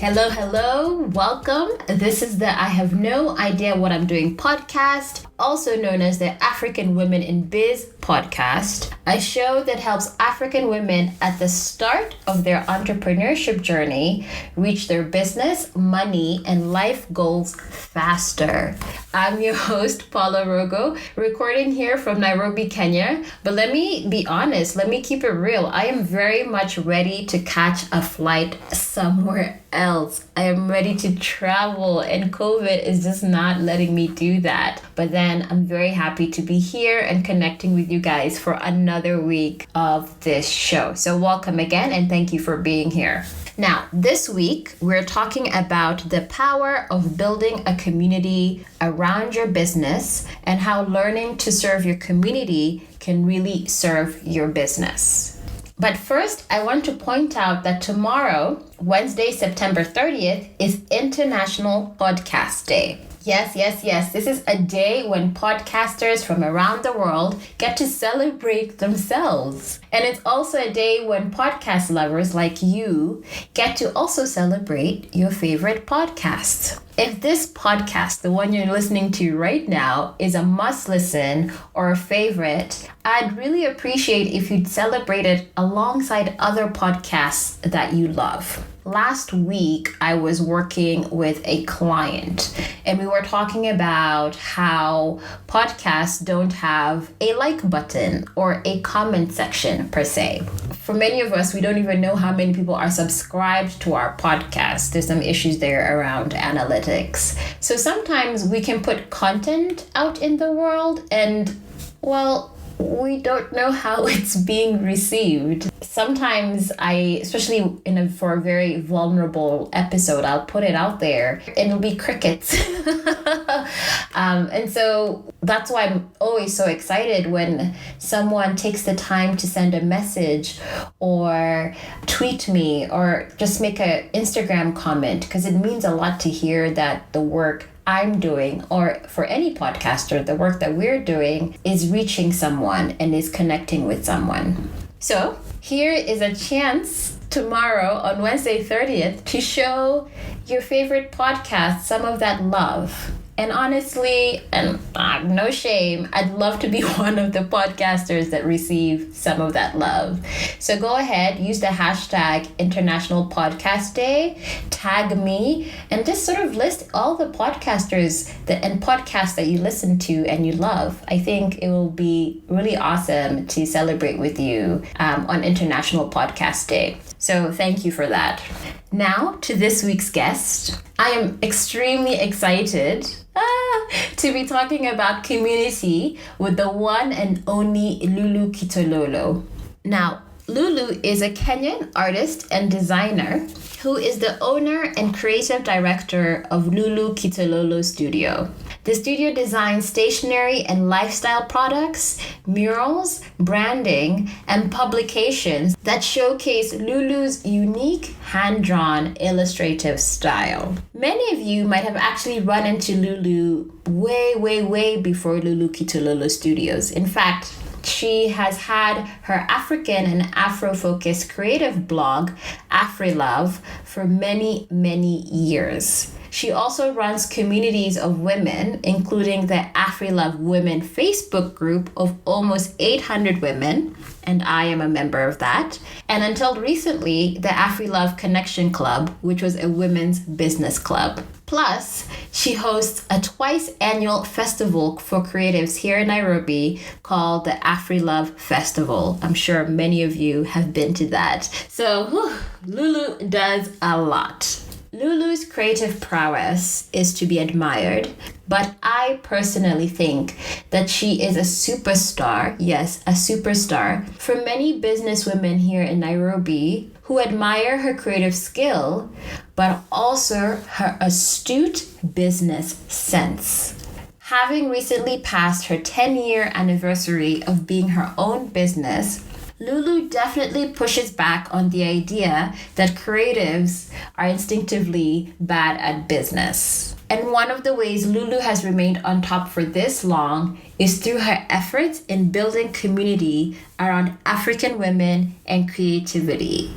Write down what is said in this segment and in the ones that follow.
Hello, hello, welcome. This is the I Have No Idea What I'm Doing podcast, also known as the African Women in Biz podcast, a show that helps African women at the start of their entrepreneurship journey reach their business, money, and life goals faster. I'm your host, Paula Rogo, recording here from Nairobi, Kenya. But let me be honest, let me keep it real. I am very much ready to catch a flight somewhere else. I am ready to travel, and COVID is just not letting me do that. But then I'm very happy to be here and connecting with you guys for another week of this show. So welcome again, and thank you for being here. Now, this week, we're talking about the power of building a community around your business and how learning to serve your community can really serve your business. But first, I want to point out that tomorrow, Wednesday, September 30th, is International Podcast Day. Yes. This is a day when podcasters from around the world get to celebrate themselves. And it's also a day when podcast lovers like you get to also celebrate your favorite podcasts. If this podcast, the one you're listening to right now, is a must listen or a favorite, I'd really appreciate if you'd celebrate it alongside other podcasts that you love. Last week, I was working with a client and we were talking about how podcasts don't have a like button or a comment section per se. For many of us, we don't even know how many people are subscribed to our podcast. There's some issues there around analytics. So sometimes we can put content out in the world and, well, we don't know how it's being received. Sometimes especially for a very vulnerable episode, I'll put it out there and it'll be crickets. And so that's why I'm always so excited when someone takes the time to send a message or tweet me or just make an Instagram comment, because it means a lot to hear that the work I'm doing, or for any podcaster, the work that we're doing is reaching someone and is connecting with someone. So here is a chance tomorrow on Wednesday 30th to show your favorite podcast some of that love. And honestly, and no shame, I'd love to be one of the podcasters that receive some of that love. So go ahead, use the hashtag International Podcast Day, tag me, and just sort of list all the podcasters and podcasts that you listen to and you love. I think it will be really awesome to celebrate with you on International Podcast Day. So thank you for that. Now to this week's guest. I am extremely excited to be talking about community with the one and only Lulu Kitololo. Now, Lulu is a Kenyan artist and designer who is the owner and creative director of Lulu Kitololo Studio. The studio designs stationery and lifestyle products, murals, branding, and publications that showcase Lulu's unique hand-drawn illustrative style. Many of you might have actually run into Lulu way before Lulu Kitololo Studios. In fact, she has had her African and Afro-focused creative blog, Afri-Love, for many years. She also runs communities of women, including the Afri-Love Women Facebook group of almost 800 women, and I am a member of that. And until recently, the Afri-Love Connection Club, which was a women's business club. Plus, she hosts a twice-annual festival for creatives here in Nairobi called the Afri-Love Festival. I'm sure many of you have been to that. So, Lulu does a lot. Lulu's creative prowess is to be admired, but I personally think that she is a superstar, yes, a superstar, for many businesswomen here in Nairobi who admire her creative skill, but also her astute business sense. Having recently passed her 10-year anniversary of being her own business, Lulu definitely pushes back on the idea that creatives are instinctively bad at business. And one of the ways Lulu has remained on top for this long is through her efforts in building community around African women and creativity.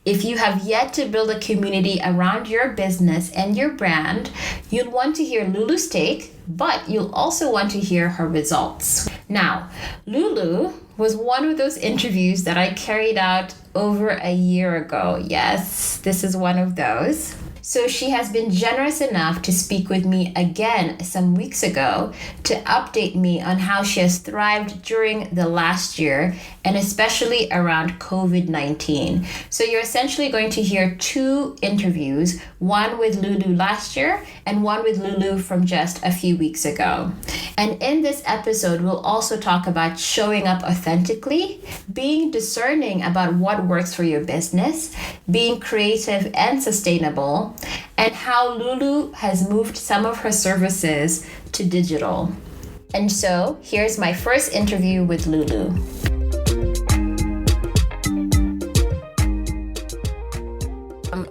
If you have yet to build a community around your business and your brand, you'll want to hear Lulu's take, but you'll also want to hear her results. Now, Lulu was one of those interviews that I carried out over a year ago. Yes, this is one of those. So she has been generous enough to speak with me again some weeks ago to update me on how she has thrived during the last year and especially around COVID-19. So you're essentially going to hear two interviews, one with Lulu last year and one with Lulu from just a few weeks ago. And in this episode, we'll also talk about showing up authentically, being discerning about what works for your business, being creative and sustainable, and how Lulu has moved some of her services to digital. And so here's my first interview with Lulu.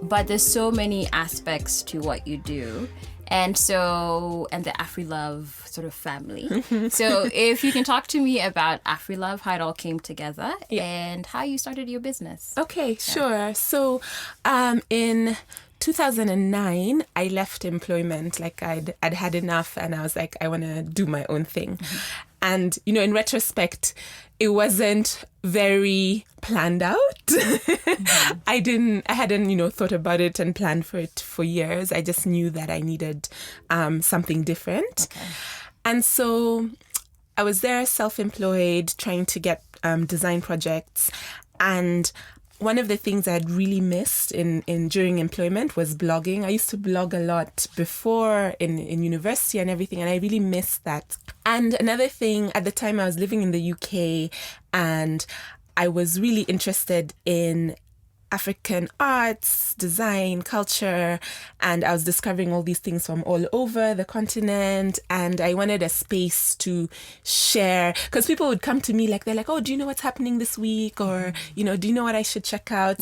But there's so many aspects to what you do. And the Afri-Love sort of family. So if you can talk to me about Afri-Love, how it all came together, and how you started your business. Okay, sure. So in 2009, I left employment. Like I'd had enough, and I was like, I want to do my own thing. And, in retrospect, it wasn't very planned out. I hadn't, thought about it and planned for it for years. I just knew that I needed something different. Okay. And so I was there self-employed, trying to get design projects. And one of the things I had really missed during employment was blogging. I used to blog a lot before in university and everything, and I really missed that. And another thing, at the time I was living in the UK, and I was really interested in African arts, design, culture, and I was discovering all these things from all over the continent, and I wanted a space to share, because people would come to me they're like, oh, do you know what's happening this week? Or, do you know what I should check out?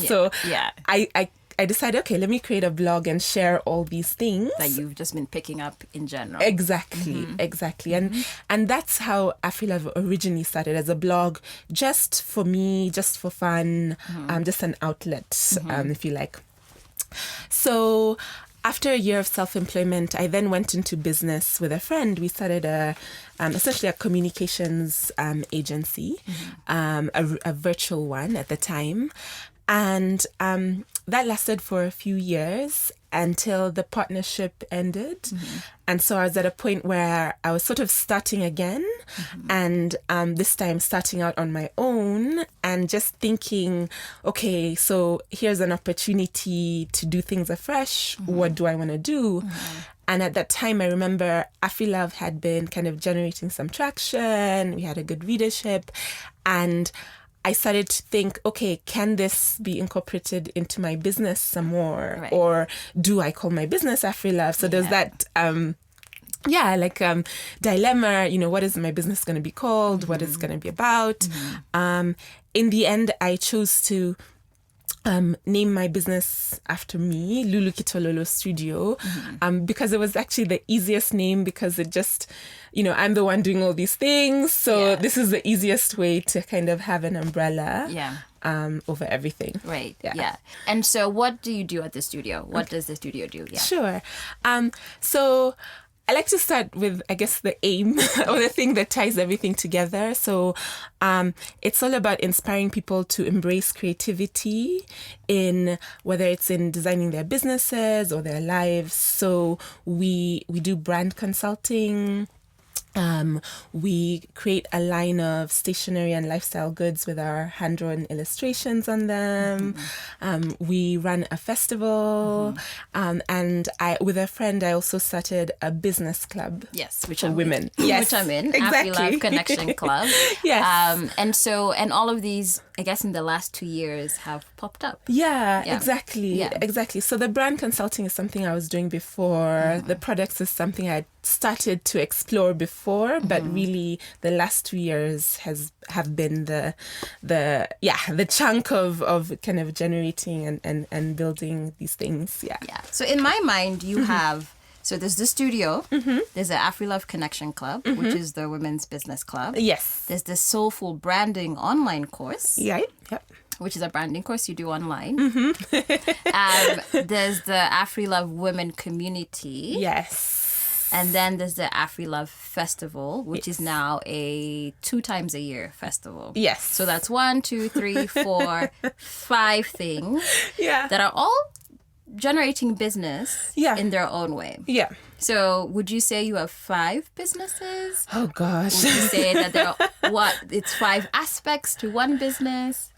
I decided, okay, let me create a blog and share all these things that you've just been picking up in general. Exactly. And that's how Afri-Love originally started, as a blog, just for me, just for fun, just an outlet, if you like. So after a year of self-employment, I then went into business with a friend. We started essentially a communications agency, a virtual one at the time. And that lasted for a few years until the partnership ended. And so I was at a point where I was sort of starting again, and this time starting out on my own and just thinking, okay, so here's an opportunity to do things afresh. What do I want to do? And at that time, I remember Afri-Love had been kind of generating some traction. We had a good readership, and I started to think, okay, can this be incorporated into my business some more? Right. Or do I call my business Afri-Love? So there's that, dilemma, what is my business going to be called? What is it going to be about? In the end, I chose to name my business after me, Lulu Kitololo Studio, because it was actually the easiest name, because it just, I'm the one doing all these things. So this is the easiest way to kind of have an umbrella over everything. Right. Yeah. And so what do you do at the studio? What does the studio do? Yeah. Sure. So I like to start with, I guess, the aim or the thing that ties everything together. So it's all about inspiring people to embrace creativity, in whether it's in designing their businesses or their lives. So we do brand consulting. We create a line of stationery and lifestyle goods with our hand-drawn illustrations on them. We run a festival. And with a friend, I also started a business club. Yes, which for women. Yes, which I'm in. Exactly. Afri-Love Connection Club. Yes. And all of these, I guess, in the last 2 years have popped up. Exactly. So the brand consulting is something I was doing before. The products is something I started to explore before, but really the last 2 years have been the chunk of kind of generating and building these things. So in my mind, you have So there's the studio. There's the Afri-Love Connection Club, which is the women's business club. Yes. There's the Soulful Branding online course. Yeah. Yep. Which is a branding course you do online. There's the Afri-Love Women Community. Yes. And then there's the Afri-Love Festival, which is now a 2 times a year festival. Yes. So that's 1, 2, 3, 4, 5 things that are all generating business in their own way. Yeah. So would you say you have 5 businesses? Oh, gosh. Would you say that there are, it's 5 aspects to one business?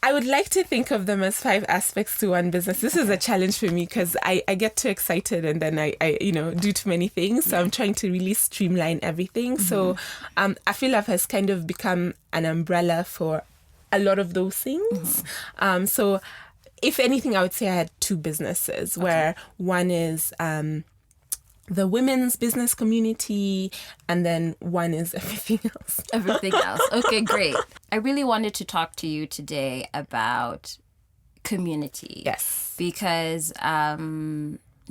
I would like to think of them as 5 aspects to one business. This is a challenge for me because I get too excited and then I do too many things. So I'm trying to really streamline everything. So Afri-Love has kind of become an umbrella for a lot of those things. So if anything, I would say I had 2 businesses where one is the women's business community, and then one is everything else. Everything else. Okay, great. I really wanted to talk to you today about community. Yes. Because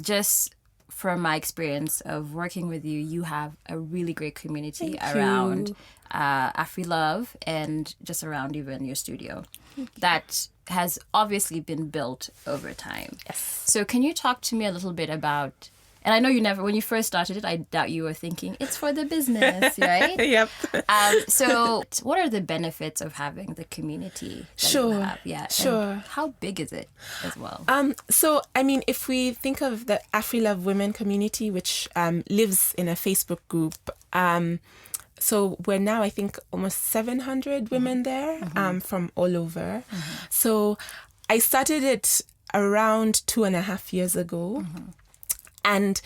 just from my experience of working with you, you have a really great community around Afri-Love and just around even your studio that has obviously been built over time. Yes. So can you talk to me a little bit about... And I know you never, when you first started it, I doubt you were thinking, it's for the business, right? Yep. So what are the benefits of having the community that you have? Yeah. Sure. And how big is it as well? So, I mean, if we think of the Afri-Love women community, which lives in a Facebook group, so we're now, I think, almost 700 women there from all over. So I started it around 2.5 years ago. And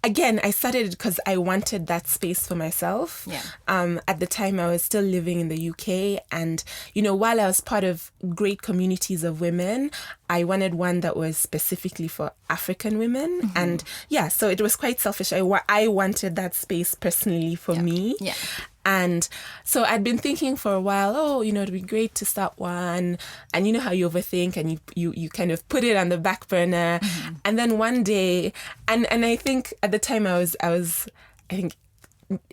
again, I started because I wanted that space for myself. Yeah. At the time, I was still living in the UK. And, while I was part of great communities of women, I wanted one that was specifically for African women. And so it was quite selfish. I wanted that space personally for me. Yeah. And so I'd been thinking for a while, it'd be great to start one. And you know how you overthink and you kind of put it on the back burner. And then one day, and I think at the time I was I think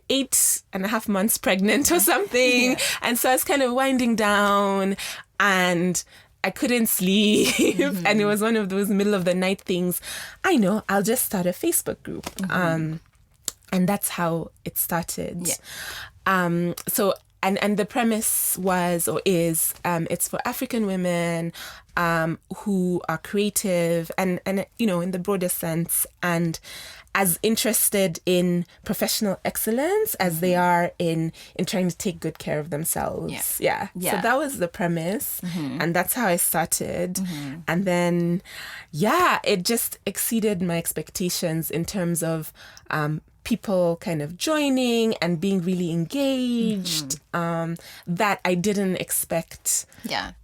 8.5 months pregnant or something. And so I was kind of winding down and I couldn't sleep. And it was one of those middle of the night things. I know, I'll just start a Facebook group. And that's how it started. Yeah. So the premise was or is it's for African women who are creative and in the broader sense and as interested in professional excellence as they are in trying to take good care of themselves. Yeah. So that was the premise and that's how I started. And then it just exceeded my expectations in terms of people kind of joining and being really engaged that I didn't expect that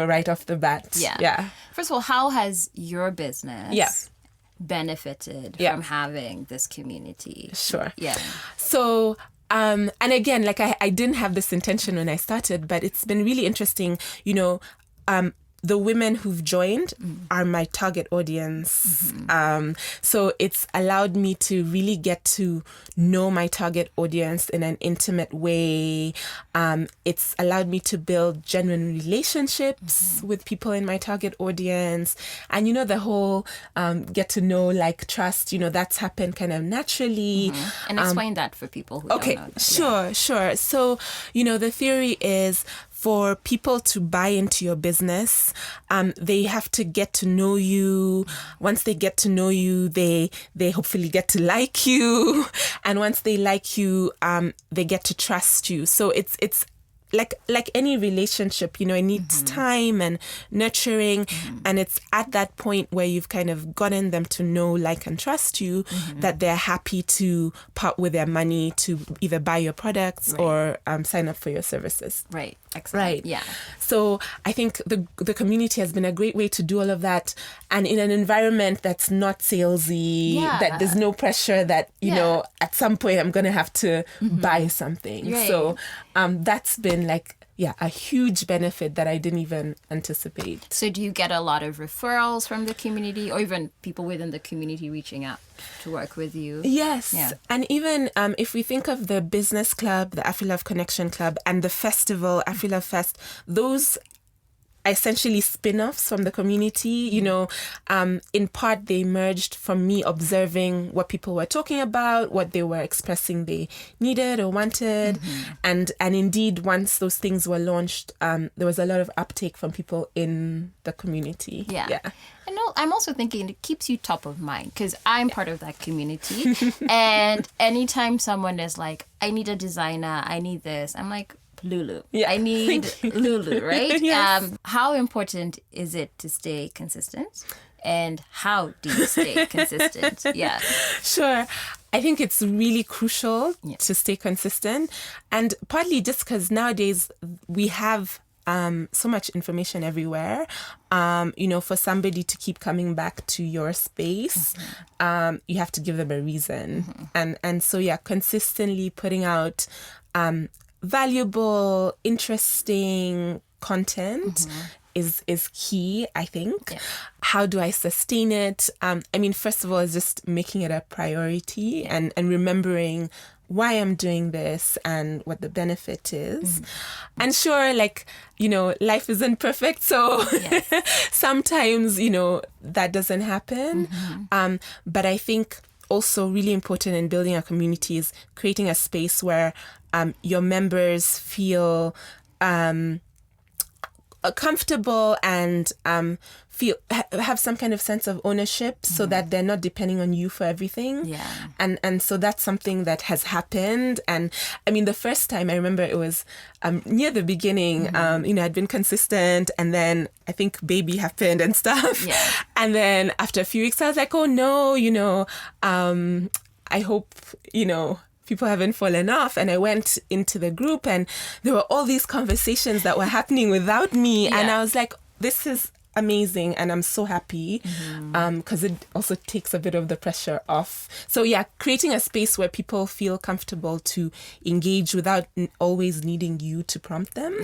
right off the bat. Yeah. First of all, how has your business benefited from having this community? Sure. Yeah. So and again, like I didn't have this intention when I started, but it's been really interesting, the women who've joined are my target audience. So it's allowed me to really get to know my target audience in an intimate way. It's allowed me to build genuine relationships with people in my target audience. And, the whole get to know, like trust, that's happened kind of naturally. And explain that for people who don't know that. Sure. So, the theory is for people to buy into your business, they have to get to know you. Once they get to know you, they hopefully get to like you. And once they like you, they get to trust you. So it's like any relationship, it needs time and nurturing. And it's at that point where you've kind of gotten them to know, like, and trust you that they're happy to part with their money to either buy your products or sign up for your services. Right. Excellent. Right. Yeah. So I think the community has been a great way to do all of that. And in an environment that's not salesy, that there's no pressure that, at some point I'm going to have to buy something. Right. So that's been like a huge benefit that I didn't even anticipate. So do you get a lot of referrals from the community, or even people within the community reaching out to work with you? Yes. Yeah. And even if we think of the business club, the Afri-Love Connection Club, and the festival, Afri-Love Fest, those are essentially spin-offs from the community. You know, in part they emerged from me observing what people were talking about, what they were expressing they needed or wanted. And indeed, once those things were launched, there was a lot of uptake from people in the community. Yeah. And I'm also thinking it keeps you top of mind, because I'm part of that community. And anytime someone is like, I need a designer, I need this, I'm like, Lulu. Yeah. I need Lulu, right? Yes. How important is it to stay consistent? And how do you stay consistent? Yeah. Sure. I think it's really crucial to stay consistent. And partly just because nowadays we have so much information everywhere. You know, for somebody to keep coming back to your space, you have to give them a reason. And so, consistently putting out valuable, interesting content is key, I think. Yeah. How do I sustain it? I mean, first of all, is just making it a priority and remembering why I'm doing this and what the benefit is. And sure, like, you know, life isn't perfect. So sometimes, you know, that doesn't happen. But I think also really important in building a community is creating a space where your members feel comfortable and have some kind of sense of ownership, so that they're not depending on you for everything. Yeah. And so that's something that has happened. And I mean, the first time I remember it was near the beginning, you know, I'd been consistent, and then I think baby happened and stuff. Yeah. And then after a few weeks, I was like, oh no, you know, I hope, you know, people haven't fallen off. And I went into the group and there were all these conversations that were happening without me. And I was like, this is amazing. And I'm so happy because it also takes a bit of the pressure off. So creating a space where people feel comfortable to engage without always needing you to prompt them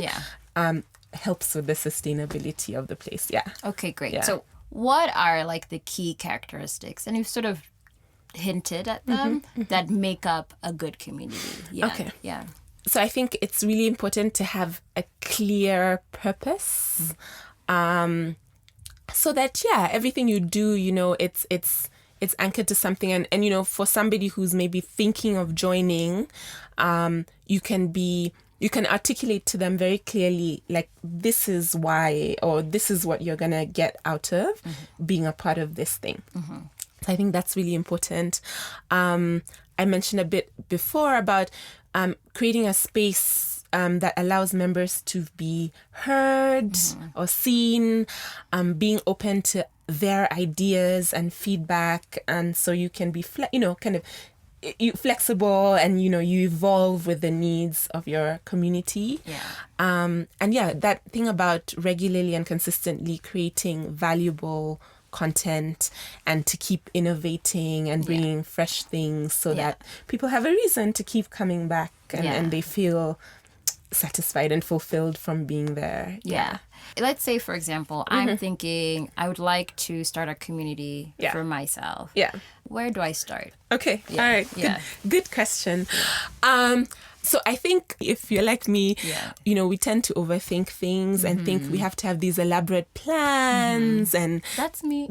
helps with the sustainability of the place. Yeah. Okay, great. Yeah. So what are like the key characteristics? And you've sort of hinted at them that make up a good community. Yeah. Okay. Yeah. So I think it's really important to have a clear purpose, so that everything you do, you know, it's anchored to something. And you know, for somebody who's maybe thinking of joining, you can articulate to them very clearly, like, this is why, or this is what you're gonna get out of being a part of this thing. So I think that's really important. I mentioned a bit before about creating a space that allows members to be heard or seen, being open to their ideas and feedback. And so you can be, flexible, and, you know, you evolve with the needs of your community. And that thing about regularly and consistently creating valuable content and to keep innovating and bringing fresh things so that people have a reason to keep coming back and they feel satisfied and fulfilled from being there. Let's say, for example, I'm thinking I would like to start a community for myself. Where do I start? Okay. All right. Good question. So I think if you're like me, you know, we tend to overthink things and think we have to have these elaborate plans and... That's me.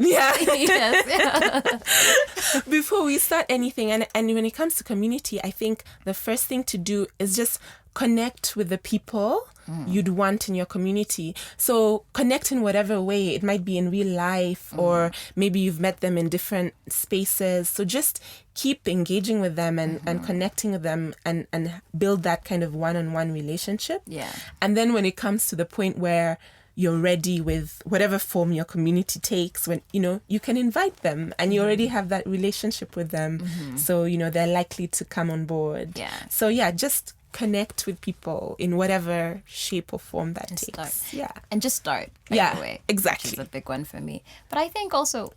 Before we start anything. And when it comes to community, I think the first thing to do is just connect with the people you'd want in your community. So connect in whatever way. It might be in real life or maybe you've met them in different spaces. So just keep engaging with them and connecting with them and build that kind of one-on-one relationship. And then when it comes to the point where you're ready with whatever form your community takes, when, you know, you can invite them and you already have that relationship with them. So, you know, they're likely to come on board. So just connect with people in whatever shape or form that takes. And just start right away. Exactly. Which is a big one for me. But I think also,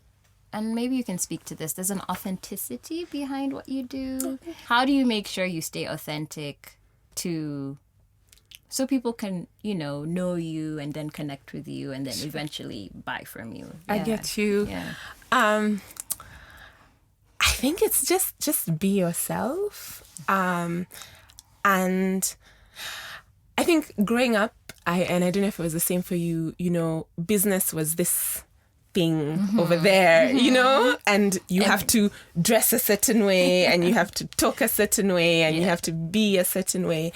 and maybe you can speak to this, there's an authenticity behind what you do. How do you make sure you stay authentic to so people can, know you and then connect with you and then eventually buy from you. I get you. Yeah. I think it's just be yourself. And I think growing up, I don't know if it was the same for you, business was this thing over there, and you have to dress a certain way and you have to talk a certain way and you have to be a certain way.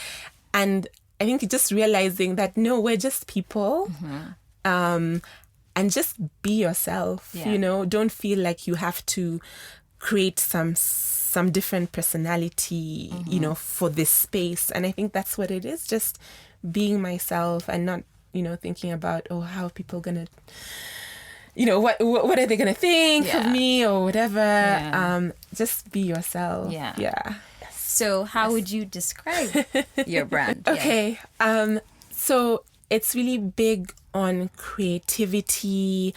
And I think just realizing that, no, we're just people, and just be yourself, don't feel like you have to create some different personality, for this space. And I think that's what it is, just being myself and not, thinking about, how are people gonna, what are they gonna think of me or whatever. Just be yourself. Yeah. So how would you describe your brand? Okay. So it's really big on creativity.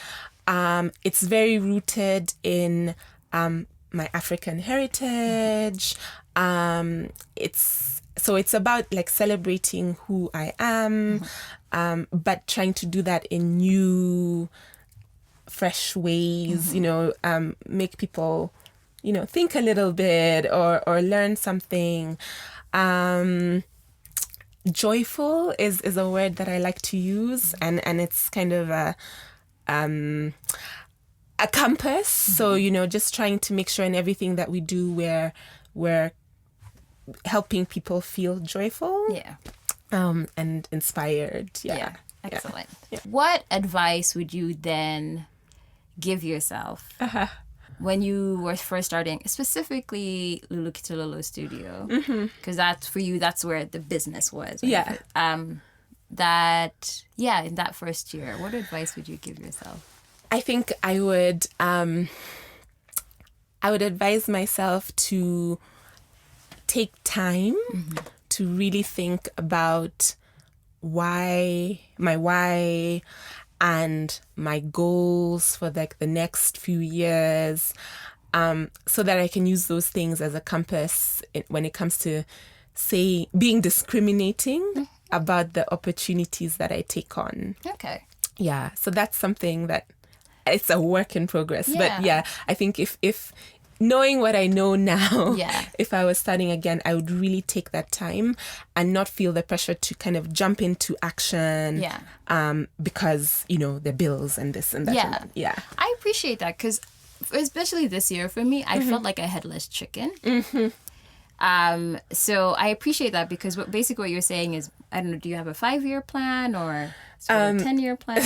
It's very rooted in my African heritage. It's about like celebrating who I am, but trying to do that in new, fresh ways, make people, think a little bit or learn something. Joyful is a word that I like to use, and it's kind of a compass. So, just trying to make sure in everything that we do we're helping people feel joyful. Yeah. And inspired. Yeah. Excellent. Yeah. What advice would you then give yourself when you were first starting, specifically Lulu Kitololo Studio? Because that's for you, that's where the business was. Right? Yeah. In that first year, what advice would you give yourself? I think I would advise myself to take time to really think about why and my goals for like the next few years, so that I can use those things as a compass when it comes to, say, being discriminating about the opportunities that I take on. Okay. Yeah, so that's something that it's a work in progress. But I think if knowing what I know now, if I was starting again, I would really take that time and not feel the pressure to kind of jump into action. Because, the bills and this and that. Yeah. And that. Yeah. I appreciate that because especially this year for me, I felt like a headless chicken. So I appreciate that because basically what you're saying is, I don't know, do you have a 5-year plan or a 10-year plan?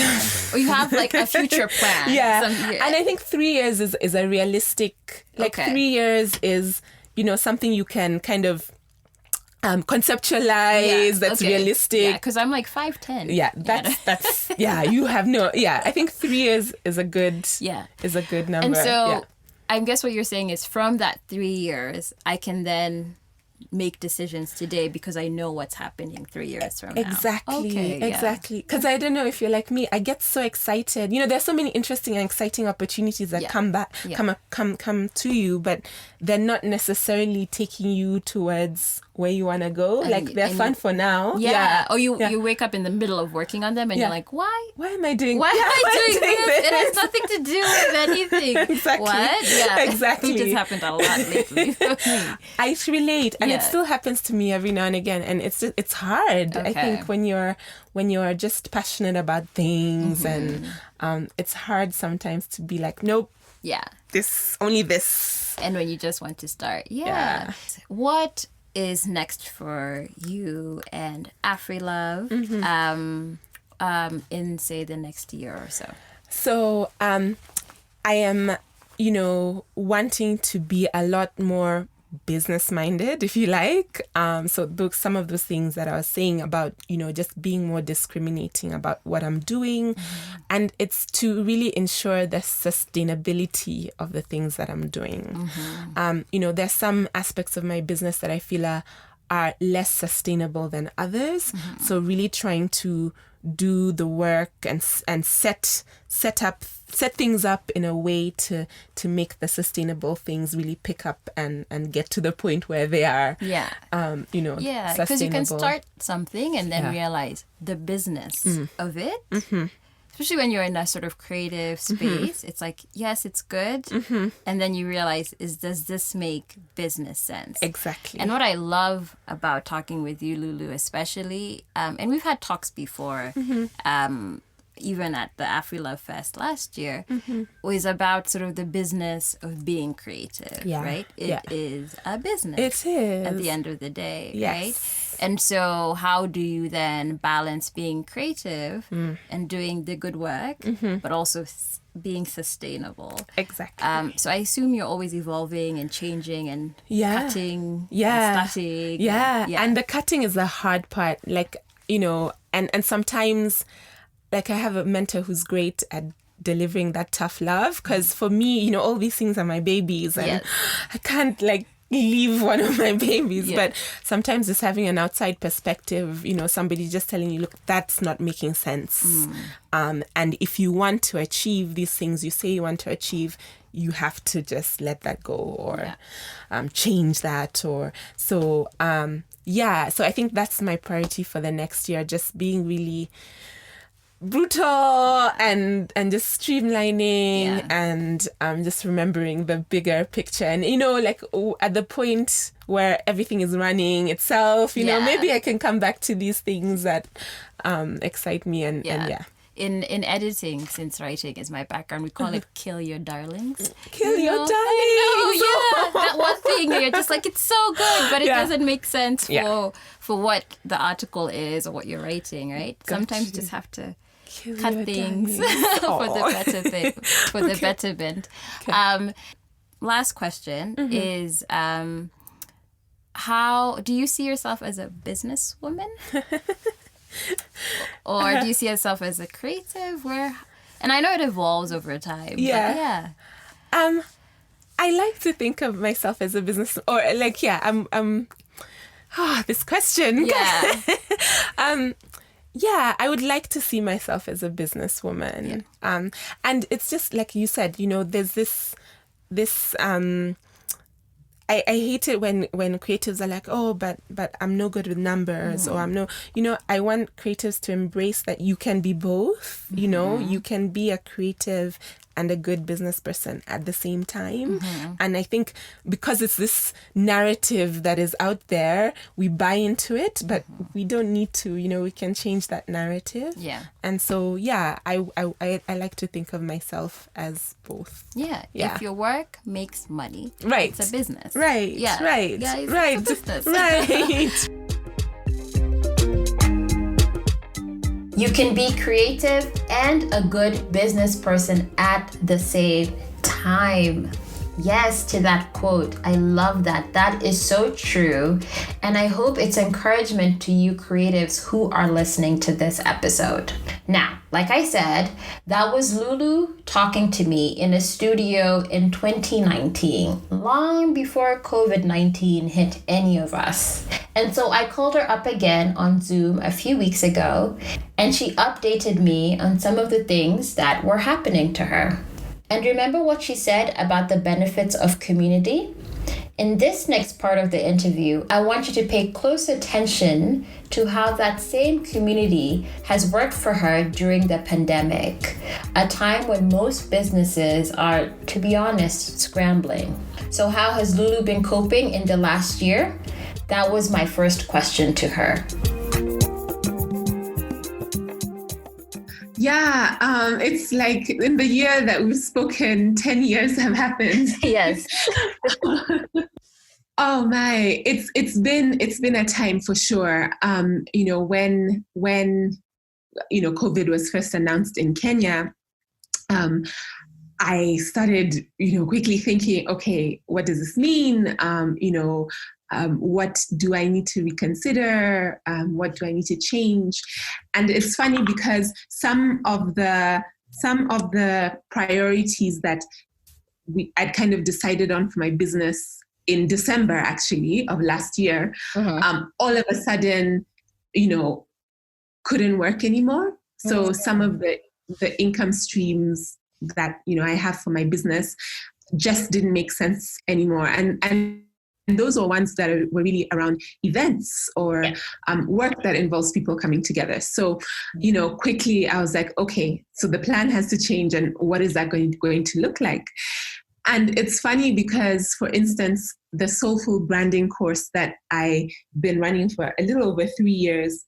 Or you have like a future plan? Yeah. And I think 3 years is a realistic, 3 years is, something you can kind of conceptualize that's realistic. Yeah, because I'm like 5'10". Yeah, that's you have I think 3 years is a good number. And so I guess what you're saying is from that 3 years, I can then make decisions today because I know what's happening 3 years from now. Exactly. Because I don't know if you're like me, I get so excited. There's so many interesting and exciting opportunities that come to you, but they're not necessarily taking you towards where you want to go. They're fun for now. Yeah. Or you wake up in the middle of working on them and you're like, why? Why am I doing this? It has nothing to do with anything. Exactly. What? Yeah. Exactly. It just happened a lot lately. I relate. And it still happens to me every now and again. And it's hard. Okay. I think when you're just passionate about things and it's hard sometimes to be like, nope. Yeah. Only this. And when you just want to start. Yeah. What is next for you and Afri-Love in, say, the next year or so? So I am, wanting to be a lot more business-minded, if you like. So some of those things that I was saying about, just being more discriminating about what I'm doing. And it's to really ensure the sustainability of the things that I'm doing. There's some aspects of my business that I feel are less sustainable than others. So really trying to do the work and set things up in a way to make the sustainable things really pick up and get to the point where they are sustainable. Because you can start something and then realize the business of it. Especially when you're in a sort of creative space, it's like, yes, it's good. And then you realize, does this make business sense? Exactly. And what I love about talking with you, Lulu, especially, and we've had talks before, even at the Afri-Love Fest last year, was about sort of the business of being creative, right? It is a business. It is. At the end of the day, right? And so how do you then balance being creative and doing the good work, but also being sustainable? Exactly. So I assume you're always evolving and changing and cutting and starting. And the cutting is the hard part. Like, and sometimes, like, I have a mentor who's great at delivering that tough love, because for me, all these things are my babies, and I can't leave one of my babies. But sometimes just having an outside perspective, somebody just telling you, look, that's not making sense. And if you want to achieve these things you say you want to achieve, you have to just let that go, or change that, or so I think that's my priority for the next year, just being really brutal and just streamlining and just remembering the bigger picture, and at the point where everything is running itself, maybe I can come back to these things that excite me and In editing, since writing is my background, we call it kill your darlings. Kill your darlings. That one thing you're just like, it's so good, but it doesn't make sense for what the article is or what you're writing, right? Sometimes you just have to cut things for the betterment. Okay. Last question is, how do you see yourself as a businesswoman? Or do you see yourself as a creative? And I know it evolves over time. Yeah. I like to think of myself as a business, or this question. Yeah. I would like to see myself as a businesswoman. Yeah. And it's just like you said, there's this I hate it when creatives are like, oh, but I'm no good with numbers, or I'm no, I want creatives to embrace that you can be both, you can be a creative and a good business person at the same time. And I think because it's this narrative that is out there, we buy into it, but we don't need to, we can change that narrative. Yeah. And so, I like to think of myself as both. Yeah. If your work makes money, right, it's a business. Right. Yeah. Right. Yeah, it's right. a business. Right. You can be creative and a good business person at the same time. Yes, to that quote. I love that. That is so true. And I hope it's encouragement to you creatives who are listening to this episode. Now, like I said, that was Lulu talking to me in a studio in 2019, long before COVID-19 hit any of us. And so I called her up again on Zoom a few weeks ago, and she updated me on some of the things that were happening to her. And remember what she said about the benefits of community? In this next part of the interview, I want you to pay close attention to how that same community has worked for her during the pandemic, a time when most businesses are, to be honest, scrambling. So how has Lulu been coping in the last year? That was my first question to her. Yeah, it's like in the year that we've spoken, 10 years have happened. Yes. Oh my, it's been a time for sure. When COVID was first announced in Kenya, I started quickly thinking, okay, what does this mean? What do I need to reconsider? What do I need to change? And it's funny because some of the priorities that I'd kind of decided on for my business in December, actually, of last year, all of a sudden, couldn't work anymore. So some of the income streams that, I have for my business just didn't make sense anymore. And those were ones that were really around events or work that involves people coming together. So, quickly I was like, okay, so the plan has to change, and what is that going to look like? And it's funny because, for instance, the Soulful Branding course that I've been running for a little over 3 years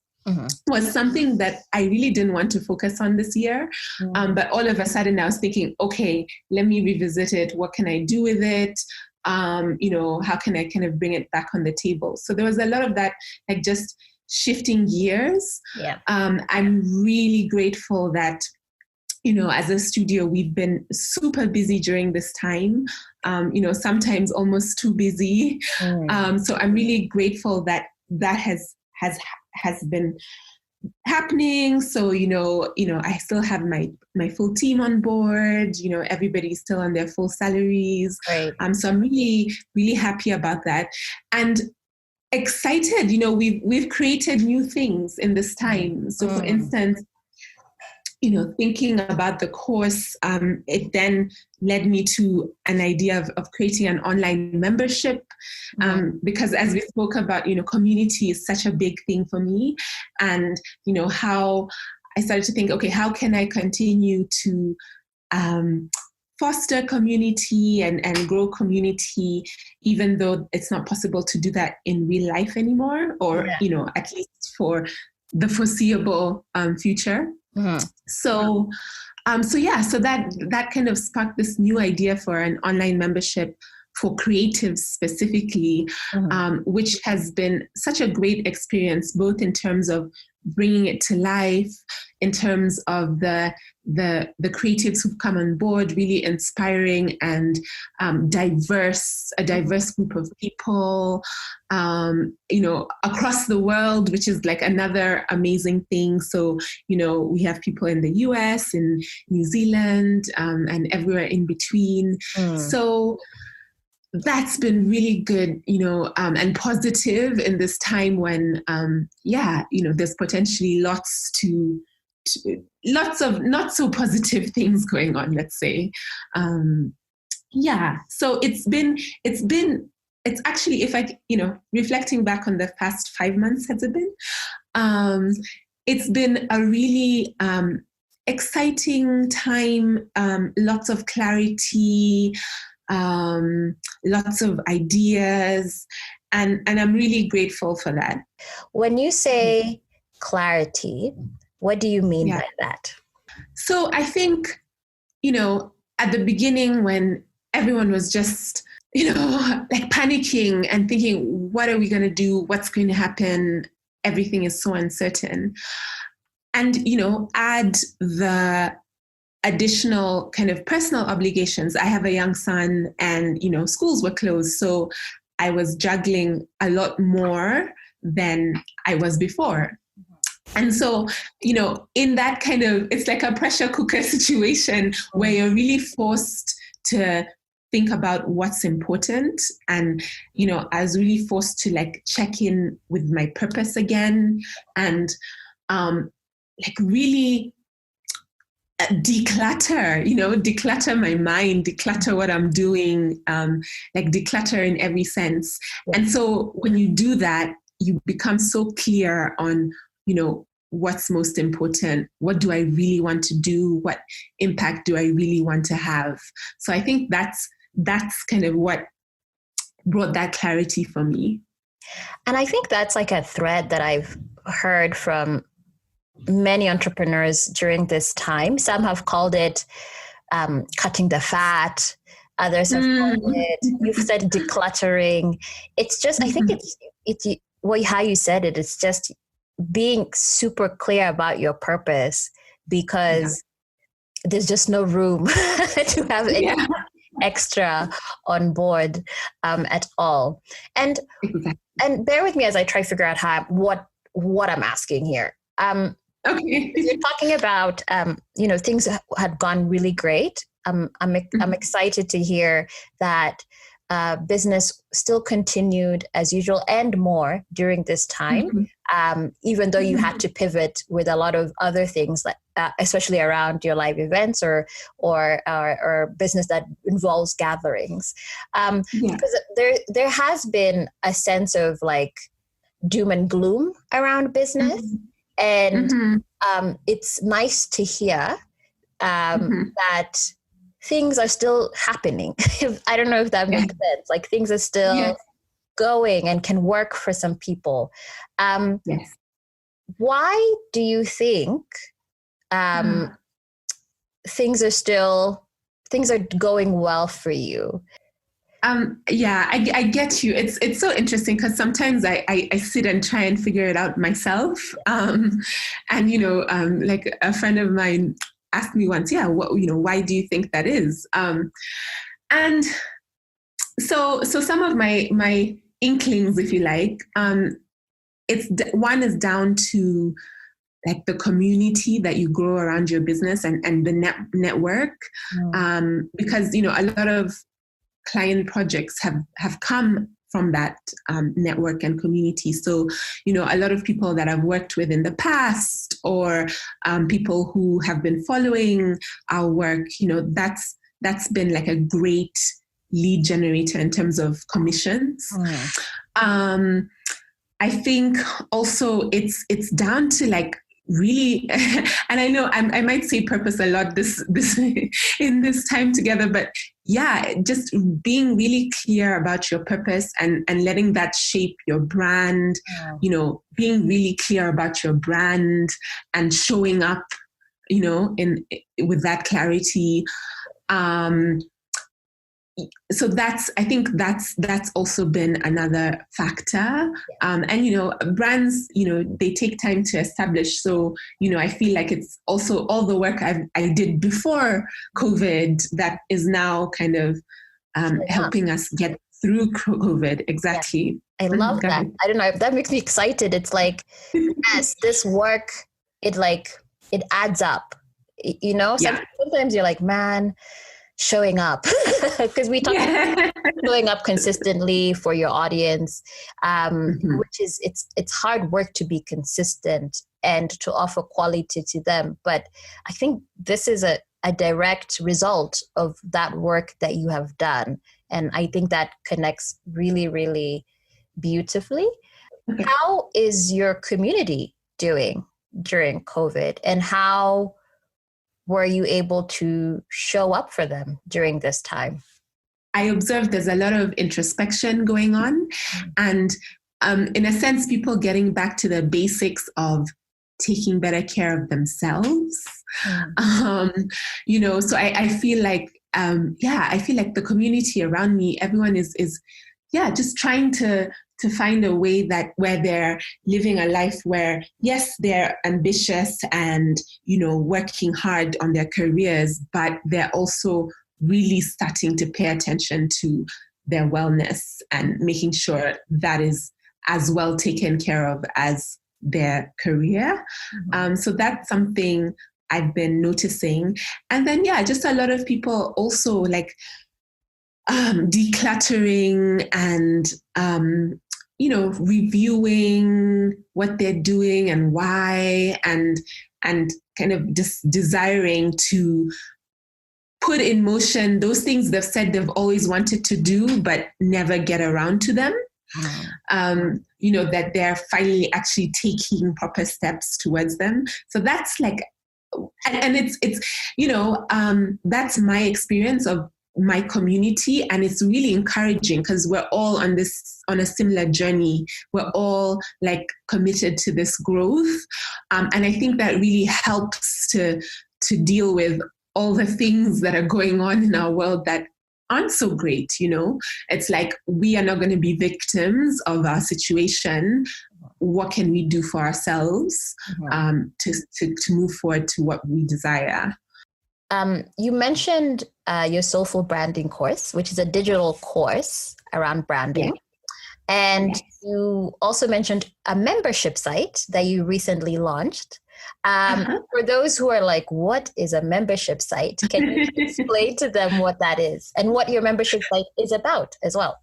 was something that I really didn't want to focus on this year. But all of a sudden I was thinking, okay, let me revisit it. What can I do with it? How can I kind of bring it back on the table? So there was a lot of that, like just shifting gears. Yeah. I'm really grateful that, as a studio, we've been super busy during this time, sometimes almost too busy. So I'm really grateful that has been happening. So, I still have my full team on board, everybody's still on their full salaries. Right. So I'm really, really happy about that. And excited, we've created new things in this time. So for instance, thinking about the course, it then led me to an idea of creating an online membership, because as we spoke about, community is such a big thing for me. And, how I started to think, okay, how can I continue to foster community and grow community, even though it's not possible to do that in real life anymore, or, at least for the foreseeable future. So that kind of sparked this new idea for an online membership for creatives specifically, which has been such a great experience, both in terms of bringing it to life, in terms of the creatives who've come on board, really inspiring and a diverse group of people, across the world, which is like another amazing thing. So, we have people in the US, in New Zealand, and everywhere in between. So that's been really good, and positive in this time when, there's potentially lots of not so positive things going on, let's say. So it's actually, if I, reflecting back on the past 5 months, has it been? It's been a really exciting time, lots of clarity, lots of ideas, and I'm really grateful for that. When you say clarity, what do you mean by that? So I think, at the beginning when everyone was just, like panicking and thinking, what are we going to do? What's going to happen? Everything is so uncertain. And, add the additional kind of personal obligations. I have a young son and, schools were closed. So I was juggling a lot more than I was before. And so, in that kind of, it's like a pressure cooker situation where you're really forced to think about what's important. And, I was really forced to like check in with my purpose again and really declutter my mind, declutter what I'm doing, declutter in every sense. And so when you do that, you become so clear on, what's most important, what do I really want to do, what impact do I really want to have. So I think that's kind of what brought that clarity for me. And I think that's like a thread that I've heard from many entrepreneurs during this time. Some have called it cutting the fat. Others have called it, you've said decluttering. It's just, I think it's how you said it. It's just being super clear about your purpose, because there's just no room to have any extra on board at all. And bear with me as I try to figure out what I'm asking here. Okay. You're talking about, things had gone really great. I'm excited to hear that business still continued as usual and more during this time, even though you had to pivot with a lot of other things, like especially around your live events or business that involves gatherings. Because there has been a sense of like doom and gloom around business, and it's nice to hear that things are still happening. I don't know if that makes sense. Like things are still going and can work for some people. Why do you think things are going well for you? I get you. It's so interesting because sometimes I sit and try and figure it out myself. And like a friend of mine asked me once, why do you think that is? And so some of my inklings, if you like, one is down to like the community that you grow around your business and the network, because a lot of client projects have come from that network and community. So, a lot of people that I've worked with in the past, or people who have been following our work, that's been like a great lead generator in terms of commissions. I think also it's down to like really, and I know I might say purpose a lot this in this time together, but just being really clear about your purpose and letting that shape your brand, being really clear about your brand and showing up, with that clarity. So I think that's also been another factor. And, brands, they take time to establish. So, I feel like it's also all the work I did before COVID that is now kind of helping us get through COVID. Exactly. I love that. I don't know, that makes me excited. It's like, yes, this work, it adds up, sometimes you're like, man, showing up, because we talk about showing up consistently for your audience, which is it's hard work to be consistent and to offer quality to them. But I think this is a direct result of that work that you have done, and I think that connects really, really beautifully. How is your community doing during COVID, and how were you able to show up for them during this time? I observed there's a lot of introspection going on, and in a sense, people getting back to the basics of taking better care of themselves. So I feel like, I feel like the community around me, everyone is just trying to find a way where they're living a life where, yes, they're ambitious and, working hard on their careers, but they're also really starting to pay attention to their wellness and making sure that is as well taken care of as their career. So that's something I've been noticing. And then, just a lot of people also like decluttering and, reviewing what they're doing and why, and kind of just desiring to put in motion those things they've said they've always wanted to do, but never get around to them. That they're finally actually taking proper steps towards them. So that's like, and it's that's my experience of my community, and it's really encouraging because we're all on a similar journey. We're all like committed to this growth, and I think that really helps to deal with all the things that are going on in our world that aren't so great. It's like we are not going to be victims of our situation. What can we do for ourselves to move forward to what we desire? You mentioned your Soulful Branding course, which is a digital course around branding. And you also mentioned a membership site that you recently launched. For those who are like, what is a membership site? Can you explain to them what that is and what your membership site is about as well?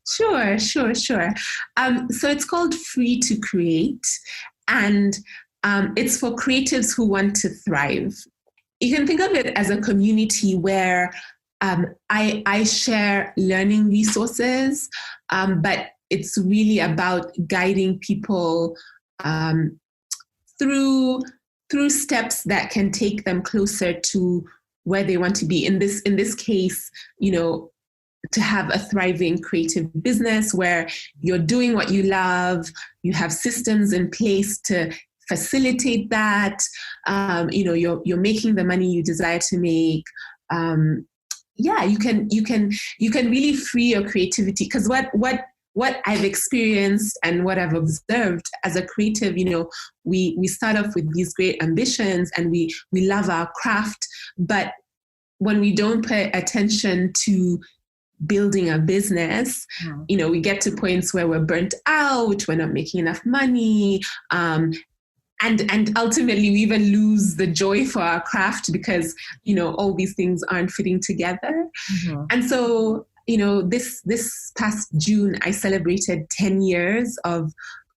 Sure. So it's called Free to Create, and it's for creatives who want to thrive. You can think of it as a community where I share learning resources, but it's really about guiding people through steps that can take them closer to where they want to be. In this case, to have a thriving creative business where you're doing what you love, you have systems in place to facilitate that. You're making the money you desire to make. You can really free your creativity, because what I've experienced and what I've observed as a creative, we start off with these great ambitions and we love our craft, but when we don't pay attention to building a business, we get to points where we're burnt out, we're not making enough money, and ultimately we even lose the joy for our craft because all these things aren't fitting together. And so this past June I celebrated 10 years of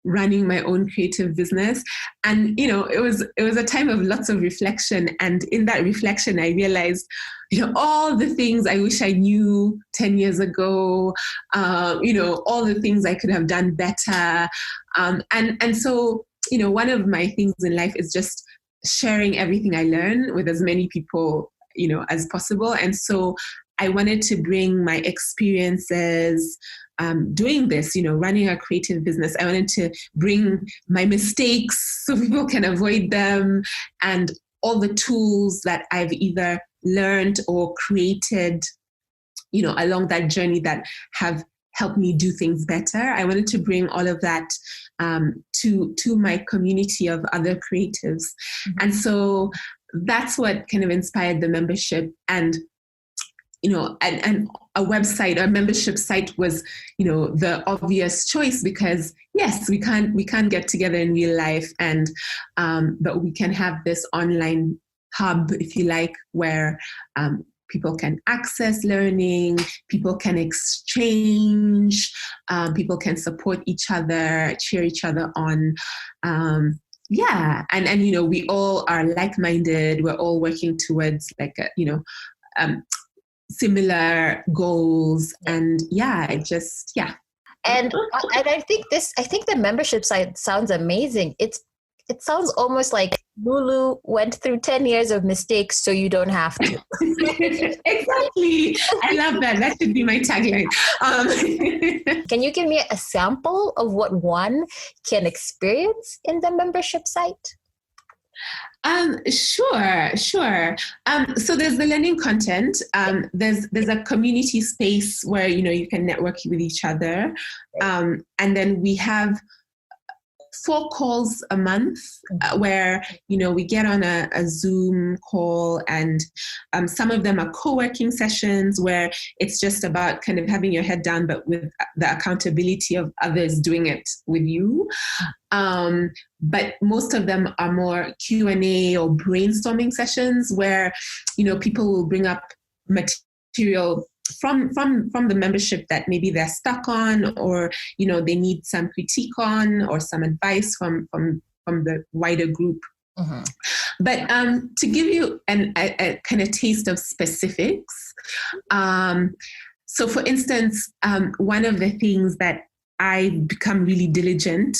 running my own creative business, and it was a time of lots of reflection, and in that reflection I realized all the things I wish I knew 10 years ago, all the things I could have done better, and so one of my things in life is just sharing everything I learn with as many people as possible. And so I wanted to bring my experiences doing this, running a creative business. I wanted to bring my mistakes so people can avoid them, and all the tools that I've either learned or created, along that journey that have helped me do things better. I wanted to bring all of that to my community of other creatives. And so that's what kind of inspired the membership. And and a website, a membership site was, the obvious choice, because yes, we can't get together in real life, and but we can have this online hub, if you like, where people can access learning, people can exchange, people can support each other, cheer each other on. And we all are like-minded. We're all working towards similar goals, and and I think the membership site sounds amazing. It sounds almost like Lulu went through 10 years of mistakes so you don't have to. Exactly. I love that. That should be my tagline. Can you give me a sample of what one can experience in the membership site? Sure. So there's the learning content. There's a community space where, you can network with each other. And then we have 4 calls a month where, we get on a Zoom call, and some of them are co-working sessions where it's just about kind of having your head down, but with the accountability of others doing it with you. But most of them are more Q&A or brainstorming sessions where, people will bring up material from the membership that maybe they're stuck on, or they need some critique on, or some advice from the wider group. But to give you a kind of taste of specifics, so for instance, one of the things that I've become really diligent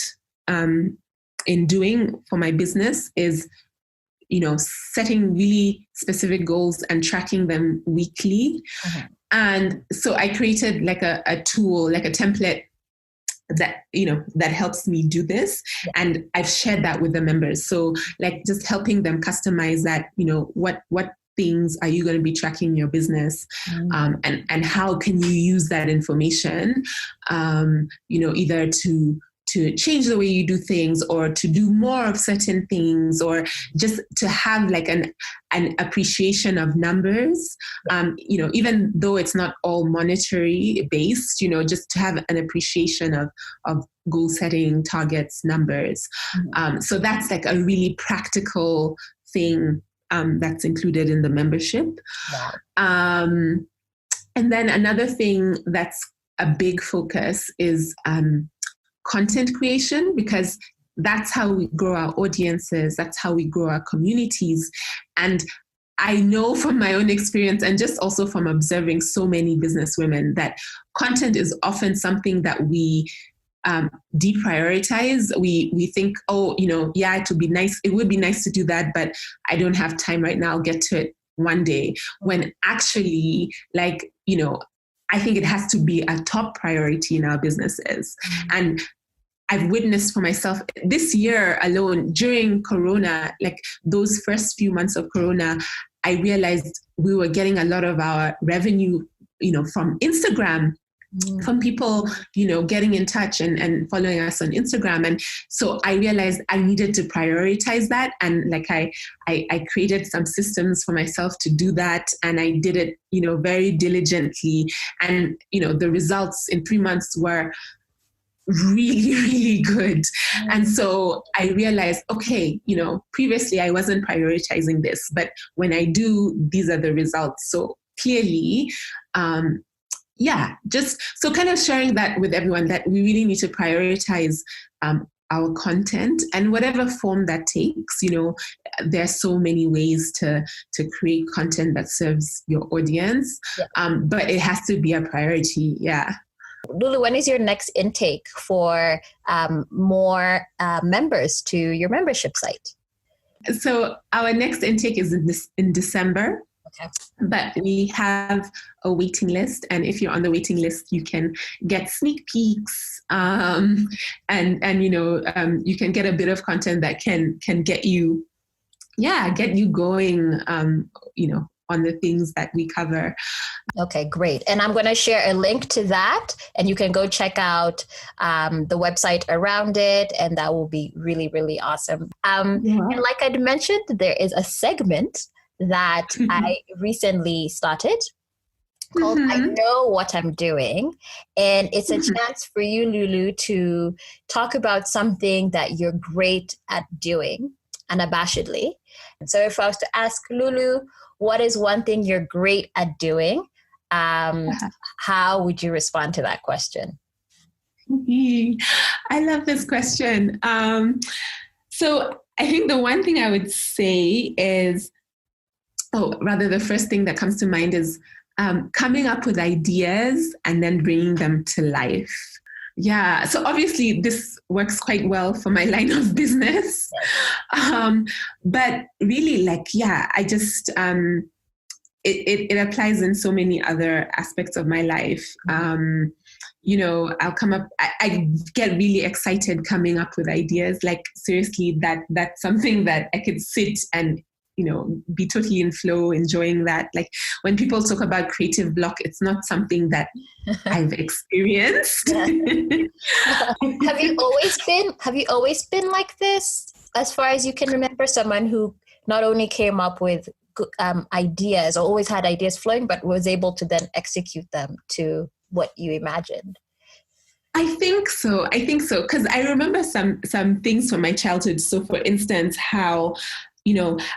in doing for my business is setting really specific goals and tracking them weekly. And so I created like a tool, like a template that, that helps me do this. And I've shared that with the members. So like just helping them customize that, what things are you going to be tracking in your business? And how can you use that information, either to change the way you do things, or to do more of certain things, or just to have like an appreciation of numbers, even though it's not all monetary based, just to have an appreciation of goal setting, targets, numbers. So that's like a really practical thing that's included in the membership. And then another thing that's a big focus is content creation, because that's how we grow our audiences. That's how we grow our communities. And I know from my own experience, and just also from observing so many business women, that content is often something that we deprioritize. We think, it would be nice. It would be nice to do that, but I don't have time right now. I'll get to it one day. When actually, I think it has to be a top priority in our businesses. And I've witnessed for myself this year alone, during Corona, like those first few months of Corona, I realized we were getting a lot of our revenue, from Instagram, from people, getting in touch and following us on Instagram. And so I realized I needed to prioritize that. And like I created some systems for myself to do that. And I did it, very diligently. And, the results in 3 months were really, really good. And so I realized, okay, previously I wasn't prioritizing this, but when I do, these are the results. So clearly, just so kind of sharing that with everyone, that we really need to prioritize our content, and whatever form that takes. There's so many ways to create content that serves your audience, but it has to be a priority. Yeah. Lulu, when is your next intake for more members to your membership site? So our next intake is in December. Okay. But we have a waiting list, and if you're on the waiting list, you can get sneak peeks, and you can get a bit of content that can get you going, on the things that we cover. Okay, great. And I'm going to share a link to that, and you can go check out the website around it, and that will be really, really awesome. And like I'd mentioned, there is a segment that I recently started called I Know What I'm Doing. And it's a chance for you, Lulu, to talk about something that you're great at doing, unabashedly. And so if I was to ask Lulu, what is one thing you're great at doing? How would you respond to that question? I love this question. So I think the one thing I would say is, the first thing that comes to mind is coming up with ideas and then bringing them to life. Yeah. So obviously this works quite well for my line of business. But really, I just, it applies in so many other aspects of my life. I'll come up, I get really excited coming up with ideas. Like seriously, that's something that I could sit and be totally in flow, enjoying that. Like when people talk about creative block, it's not something that I've experienced. Have you always been like this? As far as you can remember, someone who not only came up with ideas or always had ideas flowing, but was able to then execute them to what you imagined? I think so. Because I remember some things from my childhood. So for instance, how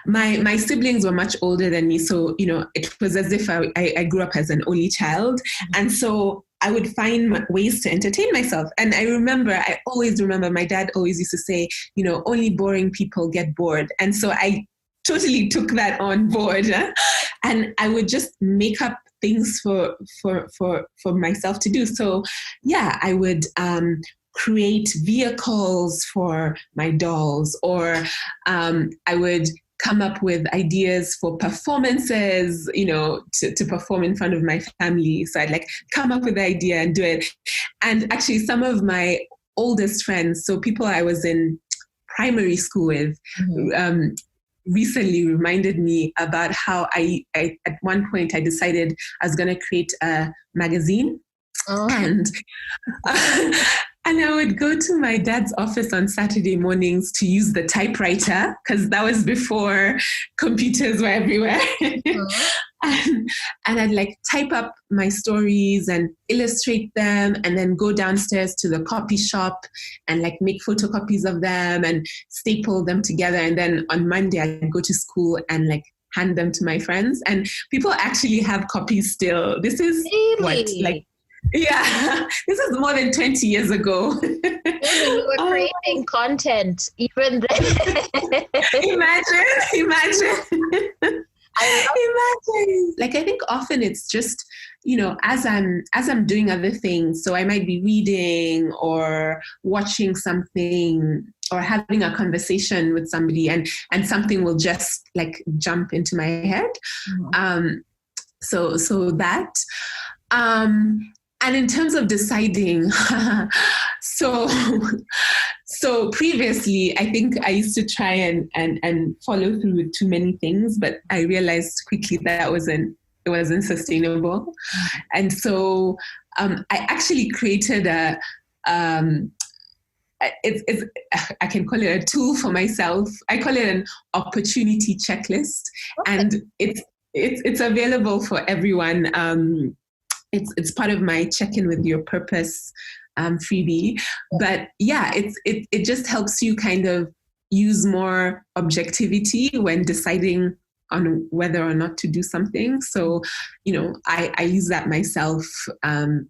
my siblings were much older than me. So, it was as if I grew up as an only child. And so I would find ways to entertain myself. And I always remember my dad always used to say, only boring people get bored. And so I totally took that on board. And I would just make up things for myself to do. So I would create vehicles for my dolls, or I would come up with ideas for performances, to perform in front of my family. So I'd come up with the idea and do it. And actually some of my oldest friends, so people I was in primary school with, recently reminded me about how I at one point I decided I was going to create a magazine. And And I would go to my dad's office on Saturday mornings to use the typewriter, because that was before computers were everywhere. And I'd like type up my stories and illustrate them, and then go downstairs to the copy shop and like make photocopies of them and staple them together. And then on Monday I'd go to school and like hand them to my friends. And people actually have copies still. This is what, like, yeah, this is more than 20 years ago. You were creating content even then. Imagine. Imagine. Like, I think often it's just, you know, as I'm doing other things. So I might be reading or watching something or having a conversation with somebody, and something will just like jump into my head. So that. And in terms of deciding, so previously, I think I used to try and follow through with too many things, but I realized quickly that it wasn't sustainable. And so I actually created I can call it a tool for myself. I call it an opportunity checklist, and it's available for everyone. It's part of my check-in with your purpose freebie. But yeah, it just helps you kind of use more objectivity when deciding on whether or not to do something. So, you know, I use that myself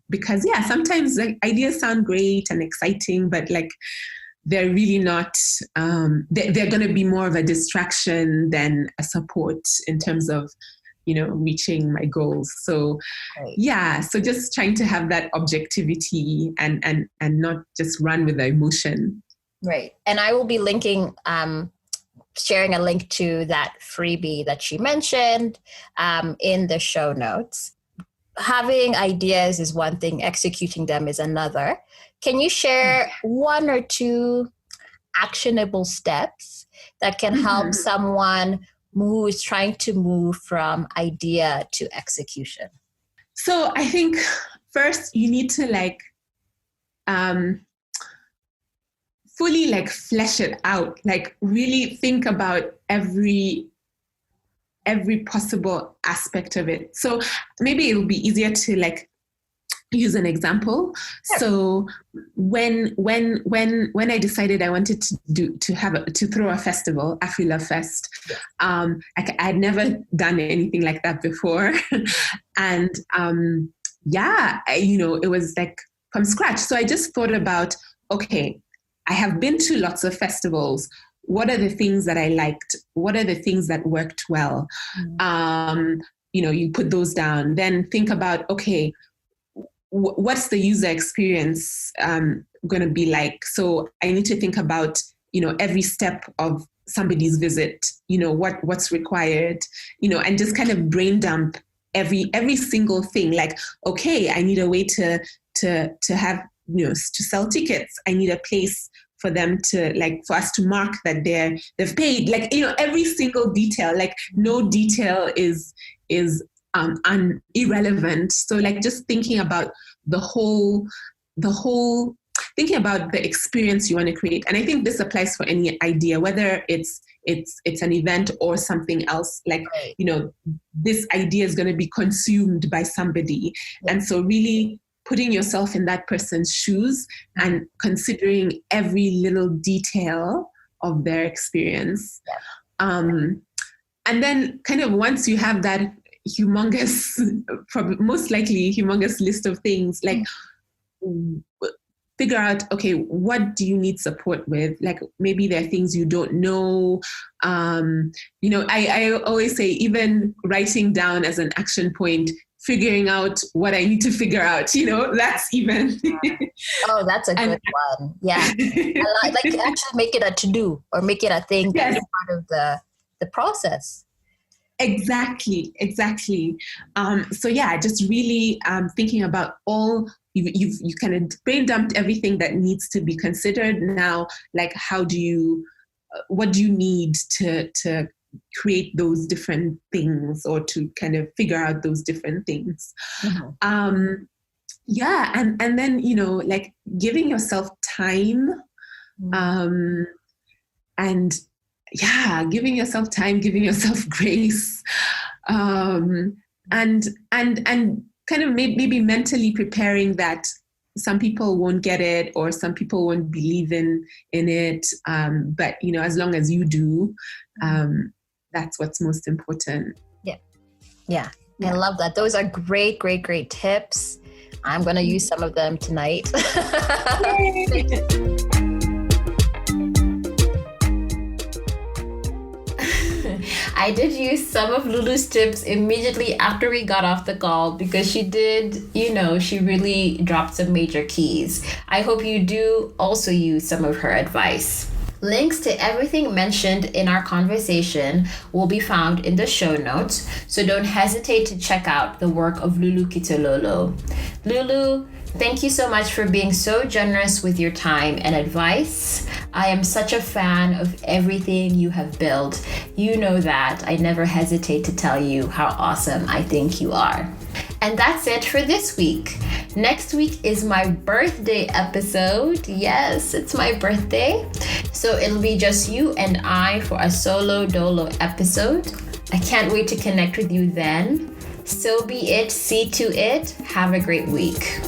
because, yeah, sometimes like ideas sound great and exciting, but like they're really not, they're going to be more of a distraction than a support in terms of, you know, reaching my goals. So yeah, so just trying to have that objectivity and not just run with the emotion. Right. And I will be linking, sharing a link to that freebie that she mentioned in the show notes. Having ideas is one thing, executing them is another. Can you share one or two actionable steps that can help someone who is trying to move from idea to execution? So I think first you need to like fully like flesh it out, like really think about every possible aspect of it. So maybe it'll be easier to like use an example. Sure. So when I decided I wanted to throw a festival, Afri-Love Fest, I'd never done anything like that before, and it was like from scratch. So I just thought about, okay, I have been to lots of festivals. What are the things that I liked? What are the things that worked well? You put those down. Then think about, okay, what's the user experience going to be like? So I need to think about, every step of somebody's visit, what's required, and just kind of brain dump every single thing. Like, okay, I need a way to have, to sell tickets. I need a place for them to, like, for us to mark that they've paid. Like, every single detail, like no detail is irrelevant. So like just thinking about the whole thinking about the experience you want to create. And I think this applies for any idea, whether it's an event or something else. Like, this idea is going to be consumed by somebody. Yeah. And so really putting yourself in that person's shoes and considering every little detail of their experience. Yeah. And then kind of once you have that humongous, most likely humongous list of things, like figure out, okay, what do you need support with? Like maybe there are things you don't know. I always say, even writing down as an action point, figuring out what I need to figure out, that's even. Oh, that's a good one. Yeah. I like actually make it a to-do or make it a thing that's part of the process. Exactly. So yeah, just really thinking about all, you kind of brain dumped everything that needs to be considered. Now, like, what do you need to create those different things, or to kind of figure out those different things? Mm-hmm. Yeah, and then, you know, like giving yourself time, and yeah, giving yourself time, giving yourself grace, and kind of maybe mentally preparing that some people won't get it or some people won't believe in it, but you know, as long as you do, that's what's most important. Yeah. I love that. Those are great tips. I'm going to use some of them tonight. I did use some of Lulu's tips immediately after we got off the call because she did, you know, she really dropped some major keys. I hope you do also use some of her advice. Links to everything mentioned in our conversation will be found in the show notes, so don't hesitate to check out the work of Lulu Kitololo. Lulu, thank you so much for being so generous with your time and advice. I am such a fan of everything you have built. You know that. I never hesitate to tell you how awesome I think you are. And that's it for this week. Next week is my birthday episode. Yes, it's my birthday. So it'll be just you and I for a solo dolo episode. I can't wait to connect with you then. So be it, see to it. Have a great week.